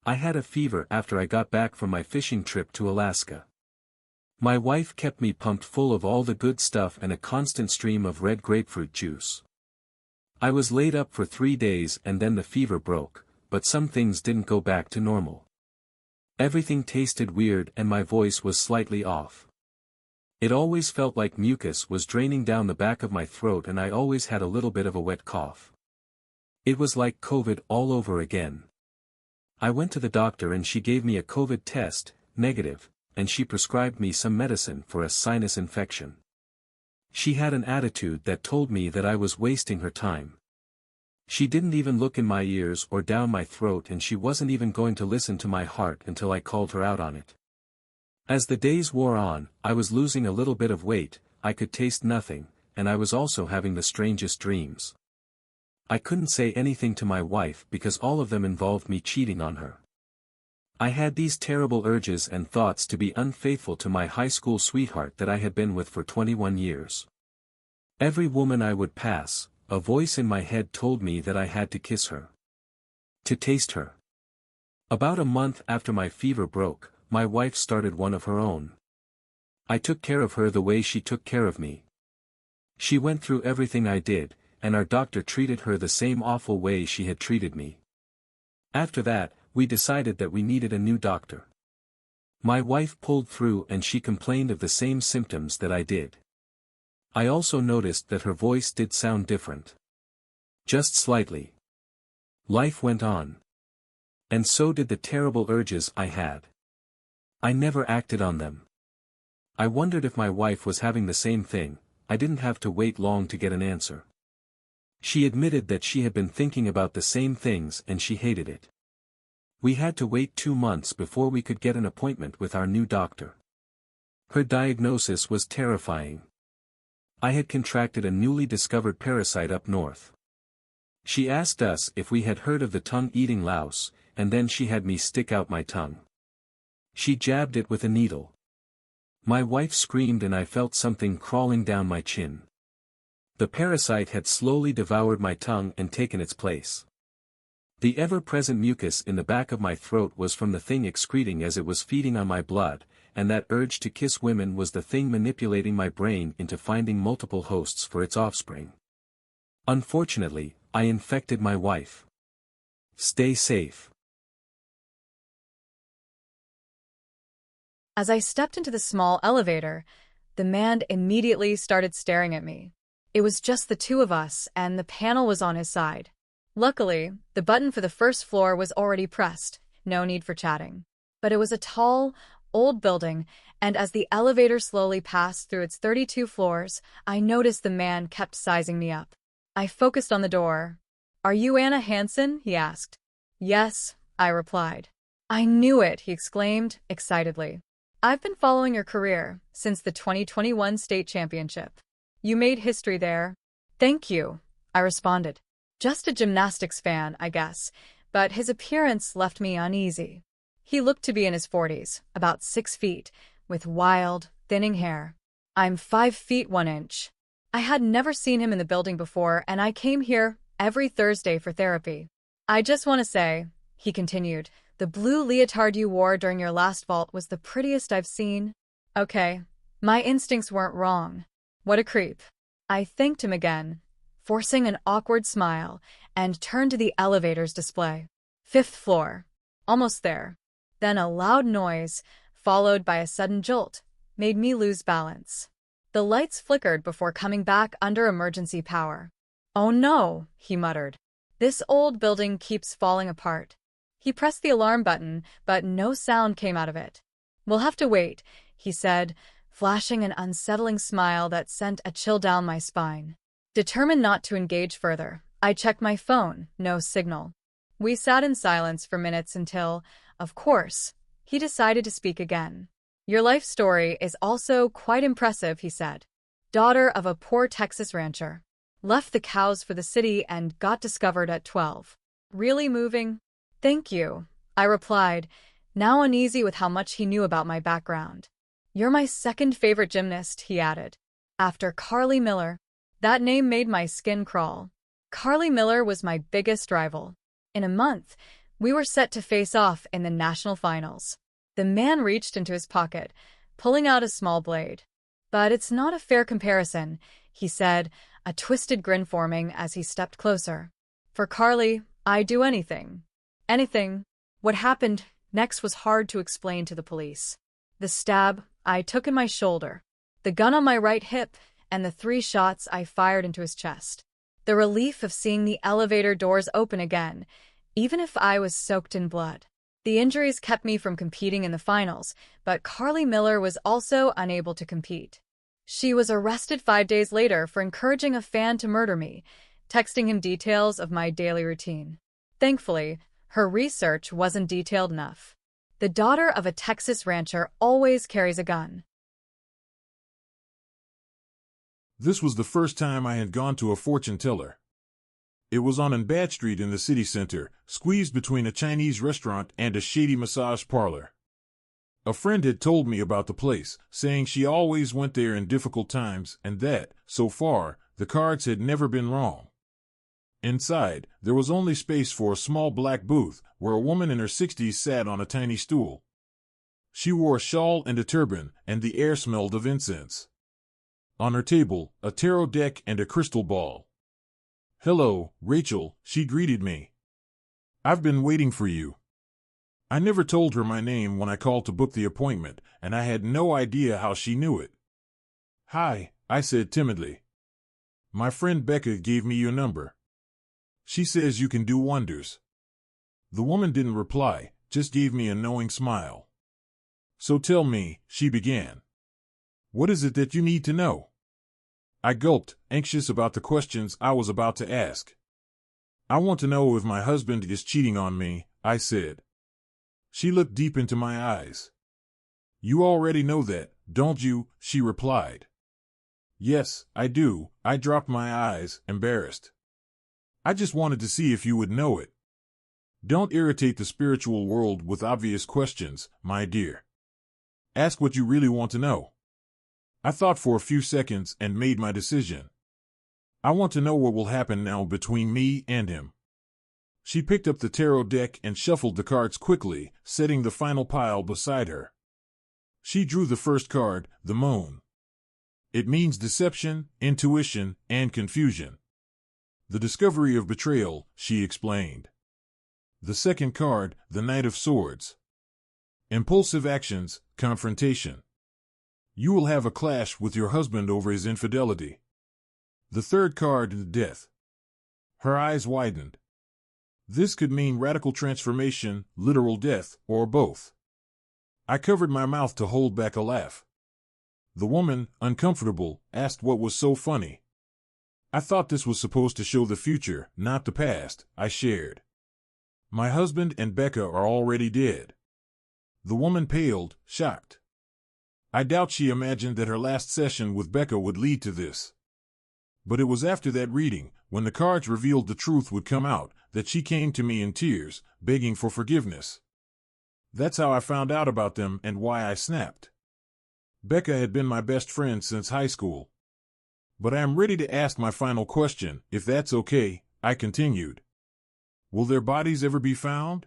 I had a fever after I got back from my fishing trip to Alaska. My wife kept me pumped full of all the good stuff and a constant stream of red grapefruit juice. I was laid up for 3 days and then the fever broke, but some things didn't go back to normal. Everything tasted weird and my voice was slightly off. It always felt like mucus was draining down the back of my throat and I always had a little bit of a wet cough. It was like COVID all over again. I went to the doctor and she gave me a COVID test, negative, and she prescribed me some medicine for a sinus infection. She had an attitude that told me that I was wasting her time. She didn't even look in my ears or down my throat and she wasn't even going to listen to my heart until I called her out on it. As the days wore on, I was losing a little bit of weight, I could taste nothing, and I was also having the strangest dreams. I couldn't say anything to my wife because all of them involved me cheating on her. I had these terrible urges and thoughts to be unfaithful to my high school sweetheart that I had been with for 21 years. Every woman I would pass, a voice in my head told me that I had to kiss her. To taste her. About a month after my fever broke, my wife started one of her own. I took care of her the way she took care of me. She went through everything I did, and our doctor treated her the same awful way she had treated me. After that, we decided that we needed a new doctor. My wife pulled through and she complained of the same symptoms that I did. I also noticed that her voice did sound different. Just slightly. Life went on. And so did the terrible urges I had. I never acted on them. I wondered if my wife was having the same thing. I didn't have to wait long to get an answer. She admitted that she had been thinking about the same things and she hated it. We had to wait 2 months before we could get an appointment with our new doctor. Her diagnosis was terrifying. I had contracted a newly discovered parasite up north. She asked us if we had heard of the tongue-eating louse, and then she had me stick out my tongue. She jabbed it with a needle. My wife screamed and I felt something crawling down my chin. The parasite had slowly devoured my tongue and taken its place. The ever-present mucus in the back of my throat was from the thing excreting as it was feeding on my blood, and that urge to kiss women was the thing manipulating my brain into finding multiple hosts for its offspring. Unfortunately, I infected my wife. Stay safe. As I stepped into the small elevator, the man immediately started staring at me. It was just the two of us, and the panel was on his side. Luckily, the button for the first floor was already pressed, no need for chatting. But it was a tall, old building, and as the elevator slowly passed through its 32 floors, I noticed the man kept sizing me up. I focused on the door. "Are you Anna Hansen?" he asked. "Yes," I replied. "I knew it," he exclaimed, excitedly. "I've been following your career since the 2021 state championship. You made history there." "Thank you," I responded. Just a gymnastics fan, I guess, but his appearance left me uneasy. He looked to be in his 40s, about 6 feet, with wild, thinning hair. I'm 5 feet 1 inch. I had never seen him in the building before, and I came here every Thursday for therapy. "I just want to say," he continued, "the blue leotard you wore during your last vault was the prettiest I've seen." Okay, my instincts weren't wrong. What a creep. I thanked him again, forcing an awkward smile, and turned to the elevator's display. 5th floor. Almost there. Then a loud noise, followed by a sudden jolt, made me lose balance. The lights flickered before coming back under emergency power. "Oh no," he muttered. "This old building keeps falling apart." He pressed the alarm button, but no sound came out of it. "We'll have to wait," he said, flashing an unsettling smile that sent a chill down my spine. Determined not to engage further, I checked my phone, no signal. We sat in silence for minutes until, of course, he decided to speak again. "Your life story is also quite impressive," he said. "Daughter of a poor Texas rancher. Left the cows for the city and got discovered at 12. Really moving." "Thank you," I replied, now uneasy with how much he knew about my background. "You're my second favorite gymnast," he added. "After Carly Miller." That name made my skin crawl. Carly Miller was my biggest rival. In a month, We were set to face off in the national finals. The man reached into his pocket, pulling out a small blade. "But it's not a fair comparison," he said, a twisted grin forming as he stepped closer. "For Carly, I'd do anything. Anything." What happened next was hard to explain to the police. The stab I took in my shoulder, the gun on my right hip, and the 3 shots I fired into his chest. The relief of seeing the elevator doors open again, even if I was soaked in blood. The injuries kept me from competing in the finals, but Carly Miller was also unable to compete. She was arrested 5 days later for encouraging a fan to murder me, texting him details of my daily routine. Thankfully, her research wasn't detailed enough. The daughter of a Texas rancher always carries a gun. This was the first time I had gone to a fortune teller. It was on an Bad Street in the city center, squeezed between a Chinese restaurant and a shady massage parlor. A friend had told me about the place, saying she always went there in difficult times and that, so far, the cards had never been wrong. Inside, there was only space for a small black booth where a woman in her 60s sat on a tiny stool. She wore a shawl and a turban, and the air smelled of incense. On her table, a tarot deck and a crystal ball. "Hello, Rachel," she greeted me. "I've been waiting for you." I never told her my name when I called to book the appointment, and I had no idea how she knew it. "Hi," I said timidly. "My friend Becca gave me your number. She says you can do wonders." The woman didn't reply, just gave me a knowing smile. "So tell me," she began. "What is it that you need to know?" I gulped, anxious about the questions I was about to ask. "I want to know if my husband is cheating on me," I said. She looked deep into my eyes. "You already know that, don't you?" she replied. "Yes, I do," I dropped my eyes, embarrassed. "I just wanted to see if you would know it. Don't irritate the spiritual world with obvious questions, my dear. Ask what you really want to know." I thought for a few seconds and made my decision. "I want to know what will happen now between me and him." She picked up the tarot deck and shuffled the cards quickly, setting the final pile beside her. She drew the first card, the moon. It means deception, intuition, and confusion. "The discovery of betrayal," she explained. The second card, the Knight of Swords. Impulsive actions, confrontation. You will have a clash with your husband over his infidelity. The third card, death. Her eyes widened. This could mean radical transformation, literal death, or both. I covered my mouth to hold back a laugh. The woman, uncomfortable, asked what was so funny. "I thought this was supposed to show the future, not the past," I shared. "My husband and Becca are already dead." The woman paled, shocked. I doubt she imagined that her last session with Becca would lead to this. But it was after that reading, when the cards revealed the truth would come out, that she came to me in tears, begging for forgiveness. That's how I found out about them and why I snapped. Becca had been my best friend since high school. "But I am ready to ask my final question, if that's okay," I continued. "Will their bodies ever be found?"